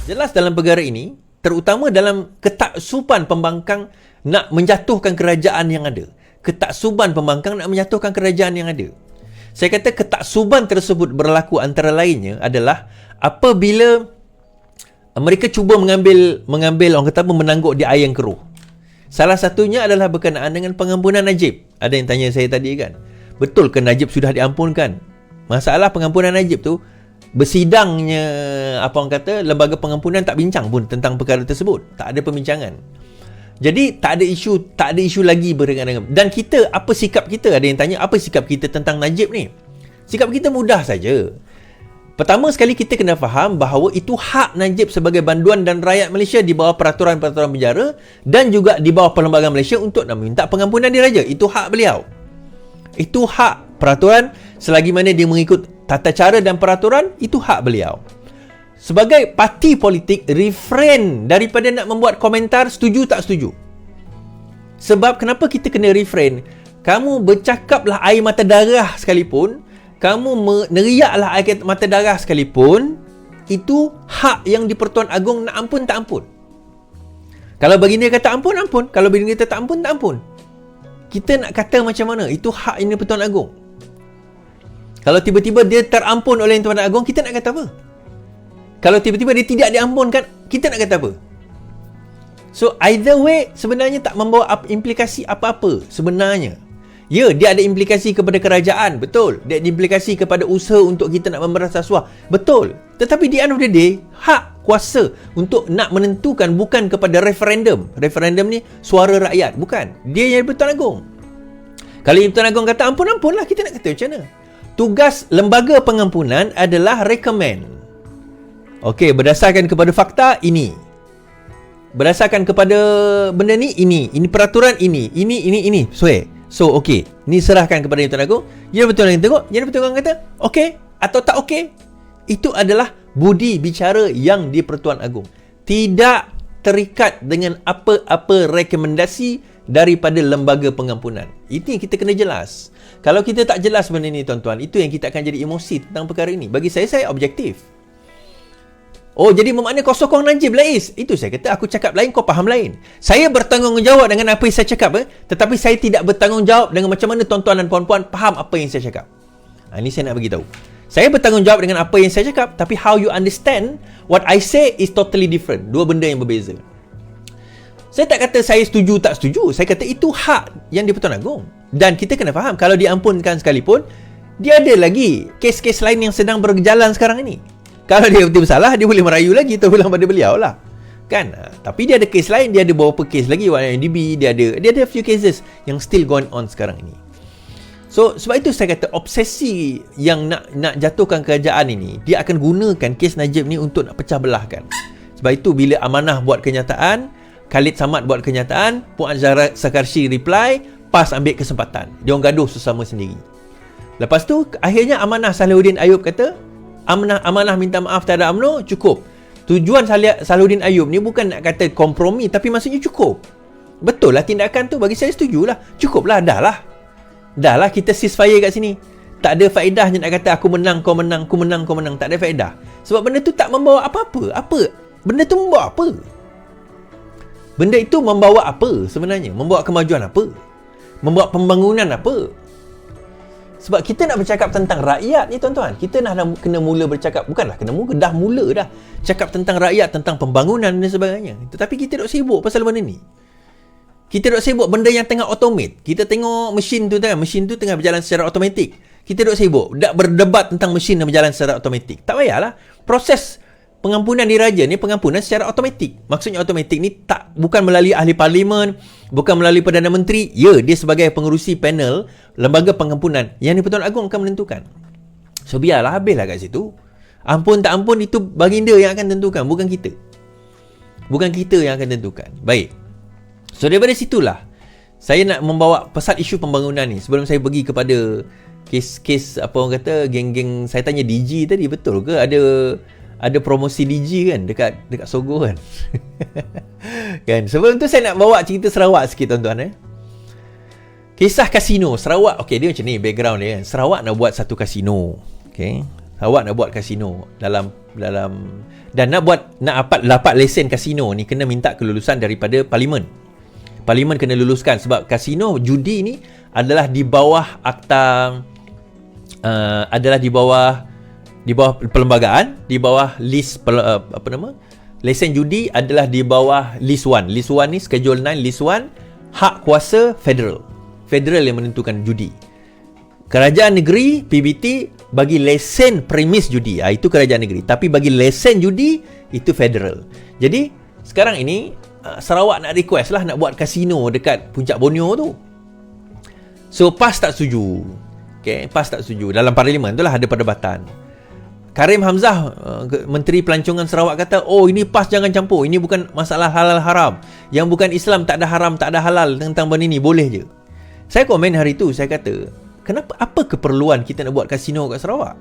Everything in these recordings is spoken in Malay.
Jelas dalam perkara ini, terutama dalam ketaksuban pembangkang nak menjatuhkan kerajaan yang ada. Ketaksuban pembangkang nak menjatuhkan kerajaan yang ada. Saya kata ketaksuban tersebut berlaku antara lainnya adalah apabila mereka cuba mengambil orang kata menangguk di air yang keruh. Salah satunya adalah berkenaan dengan pengampunan Najib. Ada yang tanya saya tadi kan, betul ke Najib sudah diampunkan? Masalah pengampunan Najib tu, bersidangnya lembaga pengampunan tak bincang pun tentang perkara tersebut. Tak ada pembincangan. Jadi tak ada isu lagi berkaitan dengan. Dan kita, apa sikap kita? Ada yang tanya apa sikap kita tentang Najib ni? Sikap kita mudah saja. Pertama sekali kita kena faham bahawa itu hak Najib sebagai banduan dan rakyat Malaysia di bawah peraturan-peraturan penjara dan juga di bawah perlembagaan Malaysia untuk nak meminta pengampunan diraja. Itu hak beliau. Itu hak peraturan selagi mana dia mengikut tata cara dan peraturan, itu hak beliau. Sebagai parti politik, refrain daripada nak membuat komentar setuju tak setuju. Sebab kenapa kita kena refrain? Kamu bercakaplah air mata darah sekalipun, kamu meneriaklah air mata darah sekalipun, itu hak yang di Pertuan Agong nak ampun tak ampun. Kalau baginda kata ampun, ampun. Kalau baginda kata tak ampun, tak ampun. Kita nak kata macam mana? Itu hak yang di Pertuan Agong. Kalau tiba-tiba dia terampun oleh Tuan Agong, kita nak kata apa? Kalau tiba-tiba dia tidak diampunkan, kita nak kata apa? So, either way, sebenarnya tak membawa implikasi apa-apa sebenarnya. Ya, dia ada implikasi kepada kerajaan, betul. Dia ada implikasi kepada usaha untuk kita nak memberantas rasuah, betul. Tetapi di end of the day, hak kuasa untuk nak menentukan bukan kepada referendum. Referendum ni suara rakyat, bukan. Dia yang Pertuan Agong. Kalau Pertuan Agong kata ampun-ampun lah, kita nak kata macam mana? Tugas lembaga pengampunan adalah recommend. Okey, berdasarkan kepada fakta ini. Berdasarkan kepada benda ni, ini peraturan ini. So, okey. Ni serahkan kepada Yang Tuan Agong. Yang Pertuan Agong tengok, Yang Pertuan Agong kata, okey atau tak okey. Itu adalah budi bicara yang di Pertuan Agong. Tidak terikat dengan apa-apa rekomendasi daripada lembaga pengampunan. Itu yang kita kena jelas. Kalau kita tak jelas benda ni tuan-tuan, itu yang kita akan jadi emosi tentang perkara ini. Bagi saya objektif. Oh, jadi bermakna kau sokong Najib lah Is. Itu saya kata, aku cakap lain, kau faham lain. Saya bertanggungjawab dengan apa yang saya cakap, tetapi saya tidak bertanggungjawab dengan macam mana tuan-tuan dan puan-puan faham apa yang saya cakap. Ini saya nak bagi tahu. Saya bertanggungjawab dengan apa yang saya cakap, tapi how you understand what I say is totally different. Dua benda yang berbeza. Saya tak kata saya setuju tak setuju. Saya kata itu hak yang di Pertuan Agong. Dan kita kena faham, kalau diampunkan sekalipun, dia ada lagi kes-kes lain yang sedang berjalan sekarang ini. Kalau dia betul bersalah, dia boleh merayu lagi terpulang pada beliau lah. Kan? Tapi dia ada kes lain, dia ada beberapa kes lagi, YNDB, dia ada few cases yang still going on sekarang ini. So, sebab itu saya kata obsesi yang nak jatuhkan kerajaan ini, dia akan gunakan kes Najib ni untuk nak pecah belahkan. Sebab itu bila Amanah buat kenyataan, Khalid Samad buat kenyataan, Puan Zahra Sakarshi reply, PAS ambil kesempatan. Dia orang gaduh sesama sendiri. Lepas tu, akhirnya Amanah Salahuddin Ayub kata, Amanah minta maaf terhadap UMNO, cukup. Tujuan Salahuddin Ayub ni bukan nak kata kompromi, tapi maksudnya cukup. Betul lah tindakan tu, bagi saya setuju lah. Cukup lah, dah lah kita ceasefire kat sini. Tak ada faedahnya nak kata aku menang, kau menang, aku menang, kau menang. Tak ada faedah. Sebab benda tu tak membawa apa-apa. Benda tu membawa apa? Benda itu membawa apa sebenarnya? Membawa kemajuan apa? Membawa pembangunan apa? Sebab kita nak bercakap tentang rakyat ni tuan-tuan. Kita dah kena mula bercakap, bukanlah kena mula, dah mula dah cakap tentang rakyat, tentang pembangunan dan sebagainya. Tetapi kita duk sibuk pasal benda ni. Kita duk sibuk benda yang tengah automate. Kita tengok mesin tu tengah berjalan secara automatik. Kita duk sibuk berdebat tentang mesin yang berjalan secara automatik. Tak payahlah. Proses pengampunan diraja ni pengampunan secara automatik. Maksudnya automatik ni bukan melalui ahli parlimen, bukan melalui Perdana Menteri. Ya, dia sebagai pengerusi panel lembaga pengampunan yang di-Pertuan Agong akan menentukan. So biarlah, habislah kat situ. Ampun tak ampun itu baginda yang akan tentukan, bukan kita. Bukan kita yang akan tentukan. Baik. So daripada situlah saya nak membawa pasal isu pembangunan ni. Sebelum saya pergi kepada kes apa orang kata, geng-geng, saya tanya DG tadi, betul ke ada promosi DG kan dekat Sogo kan? Kan? Sebelum tu saya nak bawa cerita Sarawak sikit tuan-tuan. Kisah kasino Sarawak. Okey, dia macam ni background dia kan. Sarawak nak buat satu kasino. Okey. Sarawak nak buat kasino dalam dan nak dapat lesen kasino ni kena minta kelulusan daripada parlimen. Parlimen kena luluskan sebab kasino judi ni adalah di bawah akta adalah di bawah perlembagaan, di bawah list lesen judi adalah di bawah list 1. List 1 ni schedule 9 list 1 hak kuasa federal. Federal yang menentukan judi. Kerajaan negeri PBT bagi lesen premis judi. Itu kerajaan negeri. Tapi bagi lesen judi itu federal. Jadi sekarang ini Sarawak nak request lah nak buat kasino dekat Puncak Borneo tu. So PAS tak setuju. Okay, PAS tak setuju. Dalam parlimen tu lah ada perdebatan. Karim Hamzah, Menteri Pelancongan Sarawak kata, oh ini PAS jangan campur. Ini bukan masalah halal haram. Yang bukan Islam tak ada haram, tak ada halal tentang benda ni. Boleh je. Saya komen hari tu, saya kata, apa keperluan kita nak buat kasino kat Sarawak?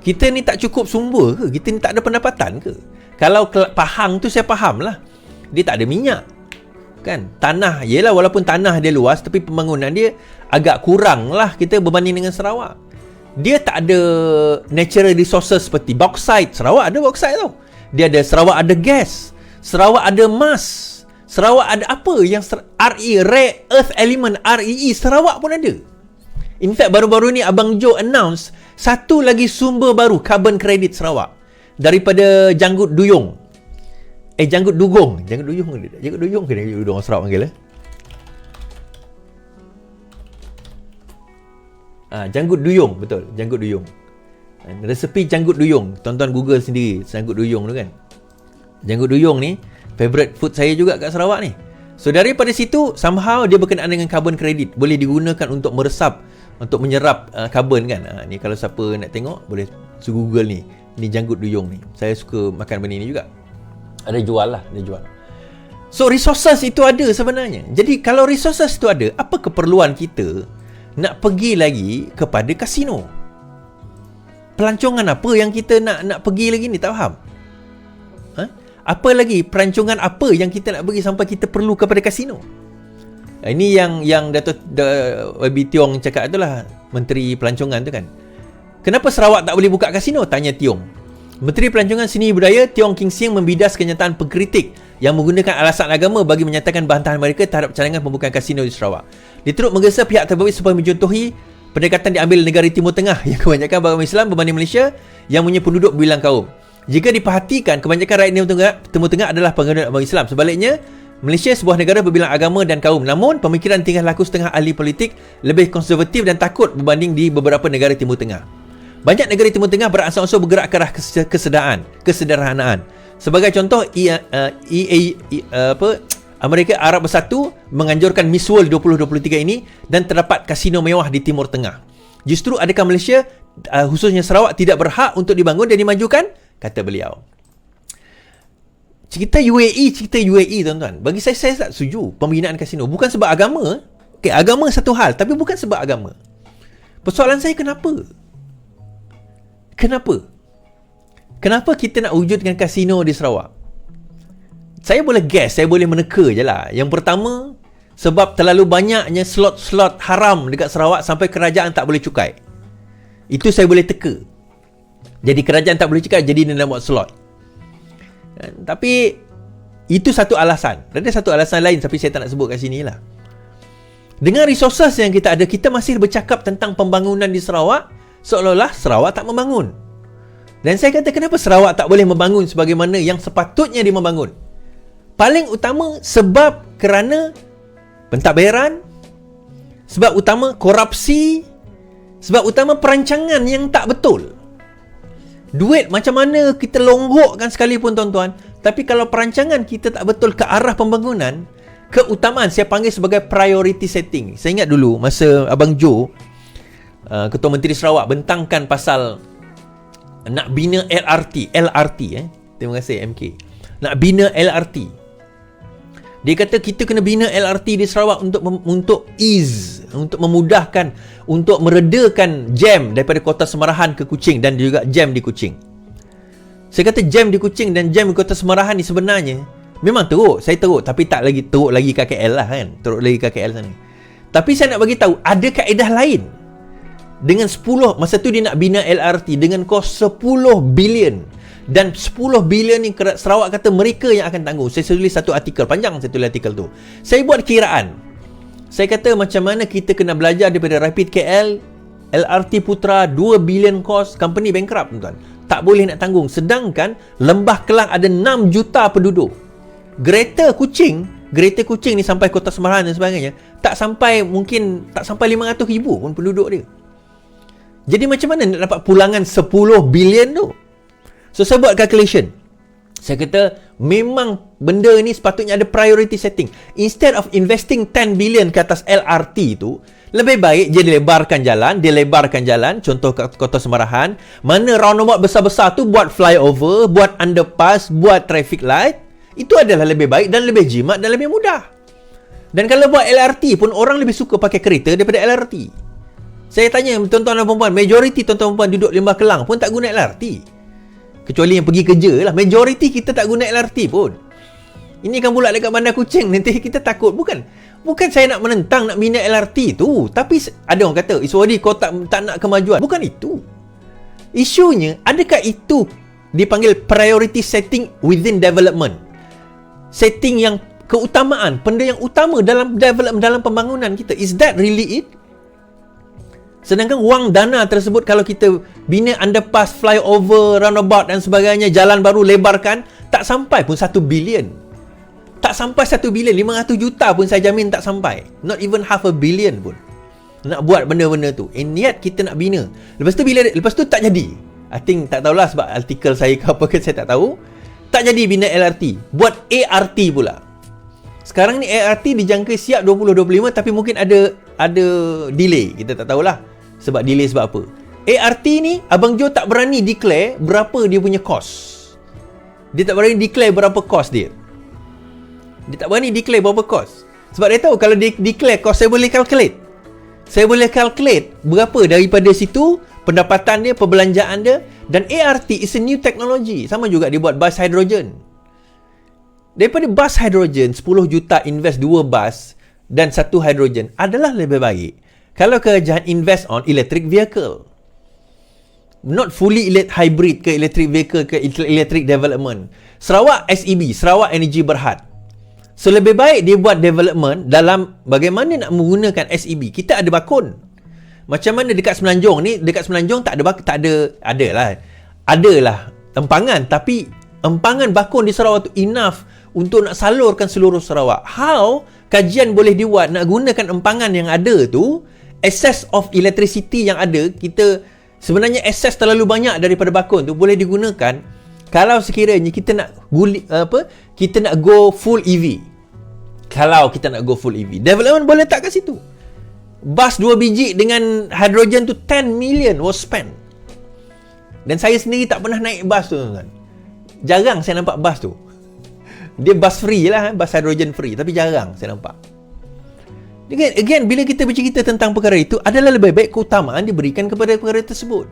Kita ni tak cukup sumber ke? Kita ni tak ada pendapatan ke? Kalau Pahang tu saya faham lah. Dia tak ada minyak. Kan? Tanah, yelah walaupun tanah dia luas, tapi pembangunan dia agak kurang lah kita berbanding dengan Sarawak. Dia tak ada natural resources seperti bauxite. Sarawak ada bauxite tau. Sarawak ada gas. Sarawak ada emas. Sarawak ada apa yang Rare Earth Element, REE, Sarawak pun ada. In fact, baru-baru ni Abang Joe announce satu lagi sumber baru carbon credit Sarawak daripada Janggut Duyung. Janggut Dugong. Janggut Duyung ke dia? Orang Sarawak panggil Janggut Duyung, betul. Janggut Duyung. Resepi Janggut Duyung. Tonton Google sendiri Janggut Duyung tu kan. Janggut Duyung ni favorite food saya juga kat Sarawak ni. So daripada situ somehow dia berkenaan dengan carbon credit. Boleh digunakan untuk meresap, untuk menyerap carbon kan. Ni kalau siapa nak tengok boleh Google ni. Ni Janggut Duyung ni. Saya suka makan benda ni juga. Ada jual. So resources itu ada sebenarnya. Jadi kalau resources itu ada, apa keperluan kita nak pergi lagi kepada kasino? Pelancongan apa yang kita nak pergi lagi ni? Tak faham. Apa lagi pelancongan apa yang kita nak pergi sampai kita perlu kepada kasino? Ini yang Dato' YB Tiong cakap itulah, Menteri Pelancongan tu kan. Kenapa Sarawak tak boleh buka kasino? Tanya Tiong. Menteri Pelancongan Seni Budaya Tiong King Sieng membidas kenyataan pengkritik yang menggunakan alasan agama bagi menyatakan bantahan mereka terhadap cadangan pembukaan kasino di Sarawak. Dia turut menggesa pihak terbabit supaya mencontohi pendekatan diambil negara Timur Tengah yang kebanyakan beragama Islam berbanding Malaysia yang punya penduduk berbilang kaum. Jika diperhatikan, kebanyakan rakyat Timur Tengah adalah penganut agama Islam. Sebaliknya, Malaysia sebuah negara berbilang agama dan kaum. Namun, pemikiran tingkah laku setengah ahli politik lebih konservatif dan takut berbanding di beberapa negara Timur Tengah. Banyak negara Timur Tengah beransur-ansur bergerak ke arah kesederhanaan. Sebagai contoh, Amerika Arab Bersatu menganjurkan Miss World 2023 ini dan terdapat kasino mewah di Timur Tengah. Justru adakah Malaysia, khususnya Sarawak, tidak berhak untuk dibangun dan dimajukan? Kata beliau. Cerita UAE tuan-tuan. Bagi saya tak setuju pembinaan kasino. Bukan sebab agama. Okay, agama satu hal, tapi bukan sebab agama. Persoalan saya kenapa? Kenapa kita nak wujudkan kasino di Sarawak? Saya boleh guess, saya boleh meneka je lah. Yang pertama, sebab terlalu banyaknya slot-slot haram dekat Sarawak sampai kerajaan tak boleh cukai. Itu saya boleh teka. Jadi kerajaan tak boleh cukai, jadi dia nak buat slot. Tapi itu satu alasan. Ada satu alasan lain tapi saya tak nak sebut kat sini lah. Dengan resources yang kita ada, kita masih bercakap tentang pembangunan di Sarawak seolah-olah Sarawak tak membangun. Dan saya kata, kenapa Sarawak tak boleh membangun sebagaimana yang sepatutnya dia membangun? Paling utama sebab kerana pentadbiran, sebab utama korupsi, sebab utama perancangan yang tak betul. Duit macam mana kita longgokkan sekalipun tuan-tuan, tapi kalau perancangan kita tak betul ke arah pembangunan, keutamaan saya panggil sebagai priority setting. Saya ingat dulu masa Abang Joe, Ketua Menteri Sarawak, bentangkan pasal nak bina LRT. Terima kasih MK. Nak bina LRT. Dia kata kita kena bina LRT di Sarawak untuk ease, untuk memudahkan, untuk meredakan jam daripada Kota Semarahan ke Kuching dan juga jam di Kuching. Saya kata jam di Kuching dan jam di Kota Semarahan ni sebenarnya memang teruk. Saya teruk, tapi tak lagi teruk lagi kat KL lah kan. Teruk lagi kat KL sana. Tapi saya nak bagi tahu ada kaedah lain. Dengan 10, masa tu dia nak bina LRT dengan kos 10 bilion. Dan 10 bilion ni Sarawak kata mereka yang akan tanggung. Saya tulis satu artikel, panjang saya tulis artikel tu. Saya buat kiraan. Saya kata macam mana kita kena belajar daripada Rapid KL, LRT Putra 2 bilion kos, company bankrupt tuan. Tak boleh nak tanggung. Sedangkan Lembah Kelang ada 6 juta penduduk. Greater Kuching ni sampai Kota Semarahan dan sebagainya, tak sampai 500,000 pun penduduk dia. Jadi macam mana nak dapat pulangan 10 bilion tu? So saya buat calculation. Saya kata memang benda ni sepatutnya ada priority setting. Instead of investing 10 billion ke atas LRT tu, lebih baik dia lebarkan jalan, contoh kat Kota Semarahan, mana roundabout besar-besar tu buat flyover, buat underpass, buat traffic light. Itu adalah lebih baik dan lebih jimat dan lebih mudah. Dan kalau buat LRT pun orang lebih suka pakai kereta daripada LRT. Saya tanya tuan-tuan dan puan-puan, majoriti tuan-tuan dan puan duduk Lembah Kelang pun tak guna LRT. Kecuali yang pergi kerja lah. Majoriti kita tak guna LRT pun. Ini kan pula dekat Bandar Kuching, nanti kita takut. Bukan saya nak menentang, nak bina LRT tu. Tapi ada orang kata, Iswadi kau tak nak kemajuan. Bukan itu. Isunya, adakah itu dipanggil priority setting within development? Setting yang keutamaan, benda yang utama dalam development, dalam pembangunan kita. Is that really it? Sedangkan wang dana tersebut kalau kita bina underpass, flyover, roundabout dan sebagainya, jalan baru lebarkan, tak sampai pun 1 bilion. Tak sampai 1 bilion, 500 juta pun saya jamin tak sampai. Not even half a billion pun. Nak buat benda-benda tu. And yet kita nak bina. Lepas tu tak jadi. I think tak tahulah sebab artikel saya ke apa ke saya tak tahu. Tak jadi bina LRT. Buat ART pula. Sekarang ni ART dijangka siap 2025 tapi mungkin ada delay. Kita tak tahulah sebab delay sebab apa. ART ni Abang Jo tak berani declare berapa dia punya cost. Dia tak berani declare berapa cost dia. Dia tak berani declare berapa cost. Sebab dia tahu kalau dia declare cost, saya boleh calculate. Saya boleh calculate berapa daripada situ pendapatan dia, perbelanjaan dia. Dan ART is a new technology. Sama juga dia buat bus hydrogen. Daripada bus hydrogen 10 juta invest 2 bus dan 1 hydrogen adalah lebih baik kalau kerajaan invest on electric vehicle. Not fully hybrid ke electric vehicle ke electric development. Sarawak SEB, Sarawak Energy Berhad. So lebih baik dia buat development dalam bagaimana nak menggunakan SEB. Kita ada bakun. Macam mana dekat Semenanjung ni, dekat Semenanjung adalah empangan, tapi empangan bakun di Sarawak tu enough untuk nak salurkan seluruh Sarawak. How kajian boleh dibuat nak gunakan empangan yang ada tu, access of electricity yang ada, kita sebenarnya access terlalu banyak daripada bakun tu boleh digunakan kalau sekiranya kita nak kita nak go full EV. Kalau kita nak go full EV, development boleh tak kat situ. Bus 2 biji dengan hydrogen tu 10 million was spent. Dan saya sendiri tak pernah naik bus tu, tuan-tuan. Jarang saya nampak bus tu. Dia bus free lah, bus hydrogen free, tapi jarang saya nampak. Again, bila kita bercerita tentang perkara itu, adalah lebih baik keutamaan diberikan kepada perkara tersebut.